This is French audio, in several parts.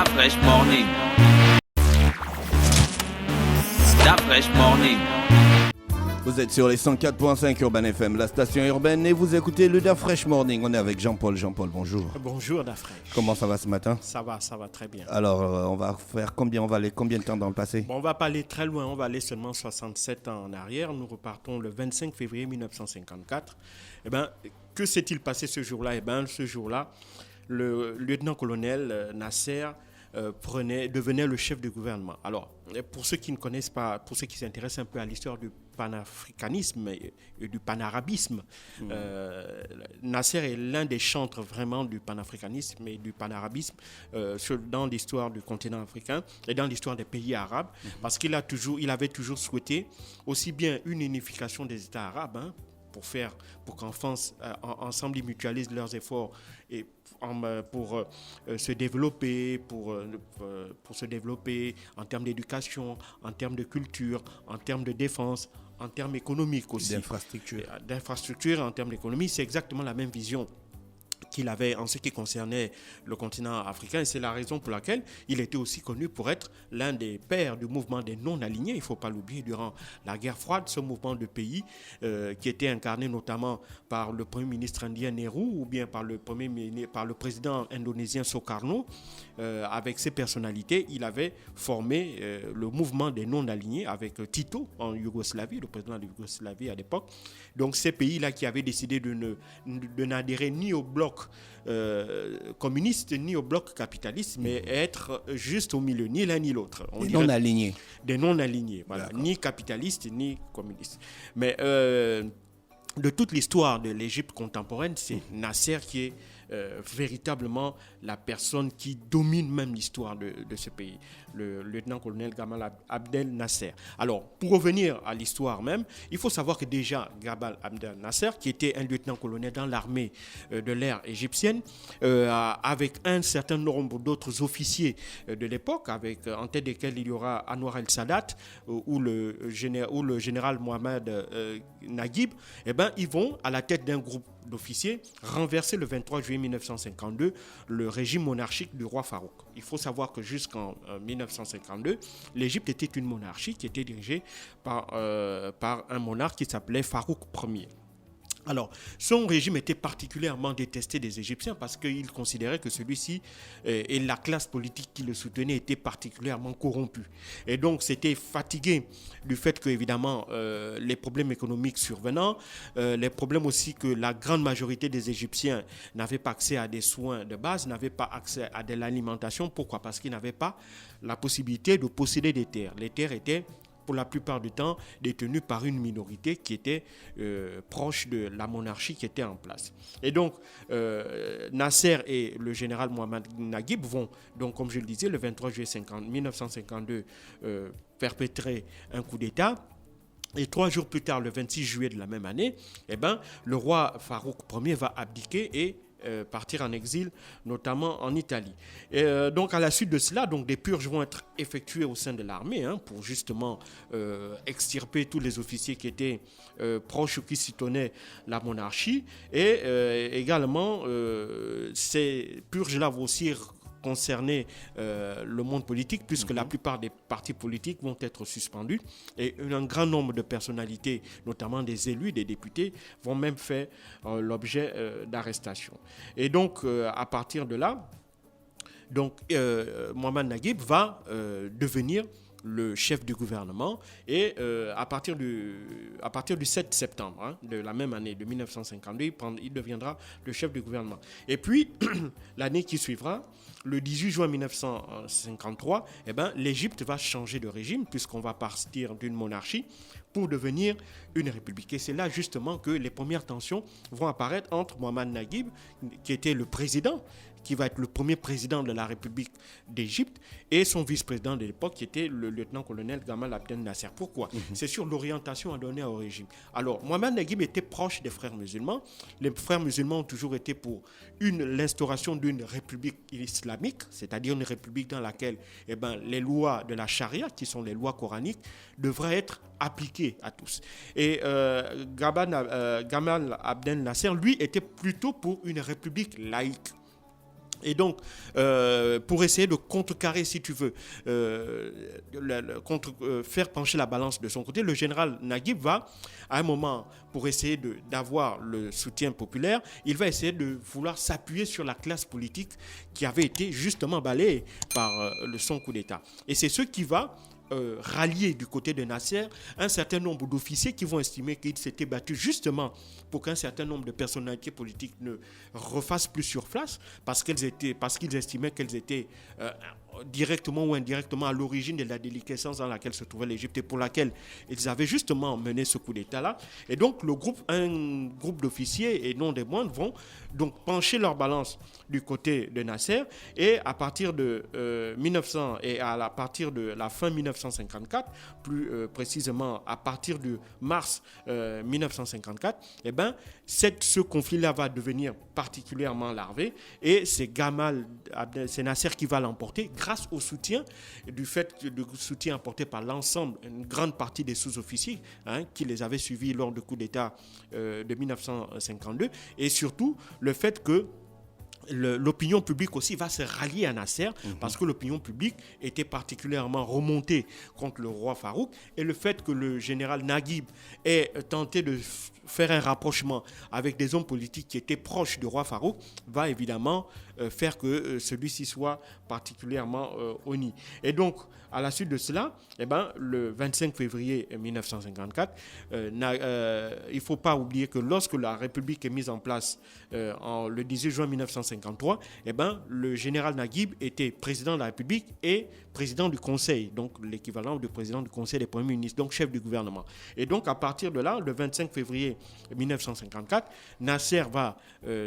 Fresh Morning. La Fresh Morning. Vous êtes sur les 104.5 Urban FM, la station urbaine, et vous écoutez le Da Fresh Morning. On est avec Jean-Paul. Jean-Paul, bonjour. Bonjour Da Fresh. Comment ça va ce matin? Ça va très bien. Alors, on va aller combien de temps dans le passé? Bon, on va pas aller très loin, on va aller seulement 67 ans en arrière. Nous repartons le 25 février 1954. Eh bien, que s'est-il passé ce jour-là? Eh bien, ce jour-là, le lieutenant-colonel Nasser devenait le chef du gouvernement. Alors, pour ceux qui ne connaissent pas, pour ceux qui s'intéressent un peu à l'histoire du panafricanisme et du panarabisme, Nasser est l'un des chantres vraiment du panafricanisme et du panarabisme dans l'histoire du continent africain et dans l'histoire des pays arabes, parce qu'il avait toujours souhaité aussi bien une unification des États arabes, pour qu'ensemble ils mutualisent leurs efforts et pour se développer, pour se développer en termes d'éducation, en termes de culture, en termes de défense, en termes économiques aussi. D'infrastructure, en termes d'économie, c'est exactement la même vision qu'il avait en ce qui concernait le continent africain, et c'est la raison pour laquelle il était aussi connu pour être l'un des pères du mouvement des non-alignés. Il ne faut pas l'oublier, durant la guerre froide, ce mouvement de pays qui était incarné notamment par le premier ministre indien Nehru ou bien par le président indonésien Sukarno, avec ses personnalités, il avait formé le mouvement des non-alignés avec Tito en Yougoslavie, le président de Yougoslavie à l'époque. Donc ces pays-là qui avaient décidé de n'adhérer ni au bloc communiste ni au bloc capitaliste, mais être juste au milieu, ni l'un ni l'autre. Des non-alignés. Des non-alignés, voilà, ni capitalistes ni communistes. Mais de toute l'histoire de l'Égypte contemporaine, c'est Nasser qui est véritablement la personne qui domine même l'histoire de ce pays, le lieutenant-colonel Gamal Abdel Nasser. Alors, pour revenir à l'histoire même, il faut savoir que déjà Gamal Abdel Nasser, qui était un lieutenant-colonel dans l'armée de l'air égyptienne, avec un certain nombre d'autres officiers de l'époque, en tête desquels il y aura Anwar el-Sadat ou le général Mohamed Naguib, eh ben, ils vont, à la tête d'un groupe d'officiers, renverser le 23 juillet 1952 le régime monarchique du roi Farouk. Il faut savoir que jusqu'en 1952, l'Égypte était une monarchie qui était dirigée par un monarque qui s'appelait Farouk Ier. Alors, son régime était particulièrement détesté des Égyptiens parce qu'ils considéraient que celui-ci et la classe politique qui le soutenait étaient particulièrement corrompus. Et donc, c'était fatigué du fait que, évidemment, les problèmes économiques survenant, les problèmes aussi que la grande majorité des Égyptiens n'avaient pas accès à des soins de base, n'avaient pas accès à de l'alimentation. Pourquoi? Parce qu'ils n'avaient pas la possibilité de posséder des terres. Les terres étaient pour la plupart du temps détenus par une minorité qui était proche de la monarchie qui était en place. Et donc, Nasser et le général Mohamed Naguib vont, donc, comme je le disais, le 23 juillet 1952, perpétrer un coup d'État. Et 3 jours plus tard, le 26 juillet de la même année, eh ben, le roi Farouk Ier va abdiquer et partir en exil, notamment en Italie. Et donc, à la suite de cela, donc, des purges vont être effectuées au sein de l'armée pour justement extirper tous les officiers qui étaient proches ou qui soutenaient la monarchie. Et également, ces purges-là vont aussi concerner le monde politique, puisque la plupart des partis politiques vont être suspendus et un grand nombre de personnalités, notamment des élus, des députés, vont même faire l'objet d'arrestations. Et donc, à partir de là, Mohamed Naguib va devenir le chef du gouvernement et à partir du 7 septembre de la même année de 1952, il deviendra le chef du gouvernement. Et puis, l'année qui suivra, le 18 juin 1953, eh ben, l'Égypte va changer de régime puisqu'on va partir d'une monarchie pour devenir une république. Et c'est là justement que les premières tensions vont apparaître entre Mohamed Naguib, qui était le président, qui va être le premier président de la République d'Égypte, et son vice-président de l'époque, qui était le lieutenant-colonel Gamal Abdel Nasser. Pourquoi? C'est sur l'orientation à donner au régime. Alors, Mohamed Naguib était proche des frères musulmans. Les frères musulmans ont toujours été pour l'instauration d'une république islamique, c'est-à-dire une république dans laquelle les lois de la charia, qui sont les lois coraniques, devraient être appliquées à tous. Et Gamal Abdel Nasser, lui, était plutôt pour une république laïque. Et donc, pour essayer de contrecarrer, si tu veux, faire pencher la balance de son côté, le général Naguib va, à un moment, pour essayer d'avoir le soutien populaire, il va essayer de vouloir s'appuyer sur la classe politique qui avait été justement balayée par son coup d'État. Et c'est ce qui va rallier du côté de Nasser un certain nombre d'officiers qui vont estimer qu'ils s'étaient battus justement pour qu'un certain nombre de personnalités politiques ne refassent plus surface parce qu'ils estimaient qu'elles étaient directement ou indirectement à l'origine de la déliquescence dans laquelle se trouvait l'Égypte et pour laquelle ils avaient justement mené ce coup d'État-là. Et donc, un groupe d'officiers et non des moindres vont donc pencher leur balance du côté de Nasser et à partir de 1900 et à partir de la fin 1954, plus précisément à partir de mars 1954, eh ben, ce conflit-là va devenir particulièrement larvé et c'est Nasser qui va l'emporter grâce au soutien soutien apporté par l'ensemble, une grande partie des sous-officiers qui les avaient suivis lors du coup d'État de 1952 et surtout le fait que l'opinion publique aussi va se rallier à Nasser parce que l'opinion publique était particulièrement remontée contre le roi Farouk et le fait que le général Naguib ait tenté de faire un rapprochement avec des hommes politiques qui étaient proches du roi Farouk va évidemment faire que celui-ci soit particulièrement honni. Et donc, à la suite de cela, eh ben, le 25 février 1954, il ne faut pas oublier que lorsque la République est mise en place le 18 juin 1953, eh ben, le général Naguib était président de la République et président du Conseil, donc l'équivalent du président du Conseil des premiers ministres, donc chef du gouvernement. Et donc, à partir de là, le 25 février 1954, Nasser va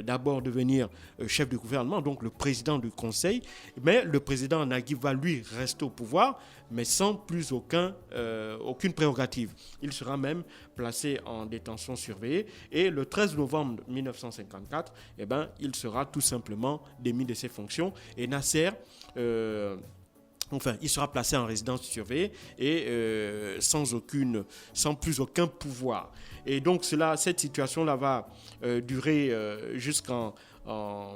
d'abord devenir chef du gouvernement, donc le président du Conseil, mais le président Naguib va lui rester au pouvoir, mais sans plus aucune prérogative. Il sera même placé en détention surveillée et le 13 novembre 1954, eh ben, il sera tout simplement démis de ses fonctions et Nasser... il sera placé en résidence surveillée et sans plus aucun pouvoir. Et donc cette situation-là va durer jusqu'en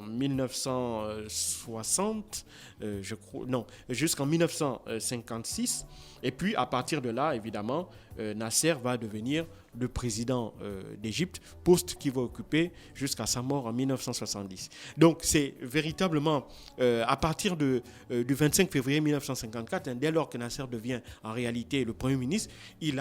1960, jusqu'en 1956. Et puis, à partir de là, évidemment, Nasser va devenir le président d'Égypte, poste qu'il va occuper jusqu'à sa mort en 1970. Donc, c'est véritablement à partir du 25 février 1954, dès lors que Nasser devient en réalité le Premier ministre, il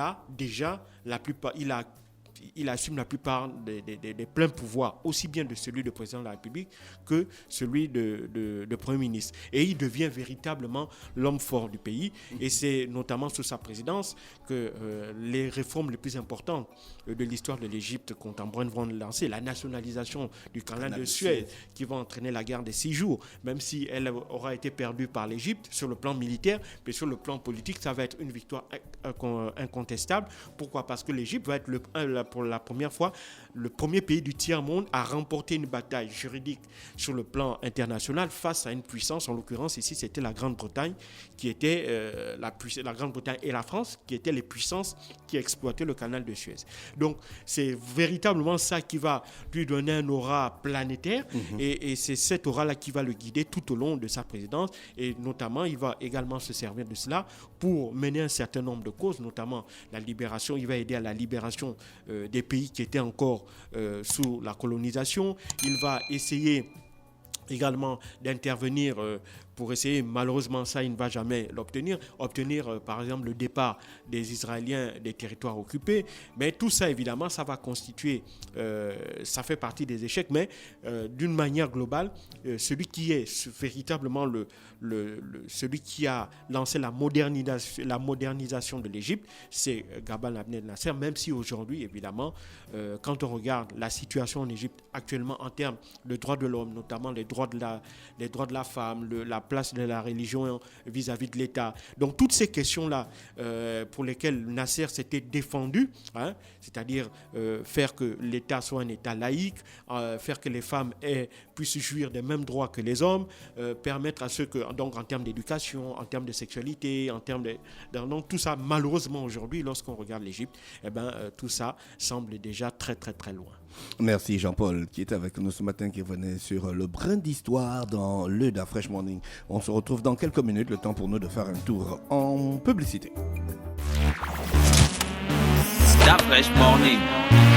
assume la plupart des pleins pouvoirs, aussi bien de celui de président de la République que celui de Premier ministre. Et il devient véritablement l'homme fort du pays. Et c'est notamment sous sa présidence que les réformes les plus importantes de l'histoire de l'Égypte contemporaine vont lancer. La nationalisation du canal de Suez, qui va entraîner la guerre des 6 jours, même si elle aura été perdue par l'Égypte sur le plan militaire, mais sur le plan politique, ça va être une victoire incontestable. Pourquoi ? Parce que l'Égypte va être pour la première fois le premier pays du tiers-monde à remporter une bataille juridique sur le plan international face à une puissance. En l'occurrence, ici, c'était la Grande-Bretagne qui était la Grande-Bretagne et la France qui étaient les puissances qui exploitaient le canal de Suez. Donc, c'est véritablement ça qui va lui donner un aura planétaire et c'est cet aura-là qui va le guider tout au long de sa présidence et notamment, il va également se servir de cela pour mener un certain nombre de causes, notamment la libération. Il va aider à la libération des pays qui étaient encore sous la colonisation. Il va essayer également d'intervenir pour essayer, malheureusement ça il ne va jamais obtenir par exemple le départ des Israéliens des territoires occupés, mais tout ça évidemment ça va constituer, ça fait partie des échecs, mais d'une manière globale, celui qui est véritablement celui qui a lancé la modernisation de l'Égypte, c'est Gamal Abdel Nasser, même si aujourd'hui évidemment quand on regarde la situation en Égypte actuellement en termes de droits de l'homme, notamment les droits de la femme, la place de la religion vis-à-vis de l'État. Donc toutes ces questions-là pour lesquelles Nasser s'était défendu, c'est-à-dire faire que l'État soit un État laïque, faire que les femmes puissent jouir des mêmes droits que les hommes, permettre à ceux que, donc en termes d'éducation, en termes de sexualité, donc tout ça, malheureusement aujourd'hui, lorsqu'on regarde l'Égypte, tout ça semble déjà très très très loin. Merci Jean-Paul qui est avec nous ce matin, qui venait sur le brin d'histoire dans le Da Fresh Morning. On se retrouve dans quelques minutes, le temps pour nous de faire un tour en publicité. Da Fresh Morning.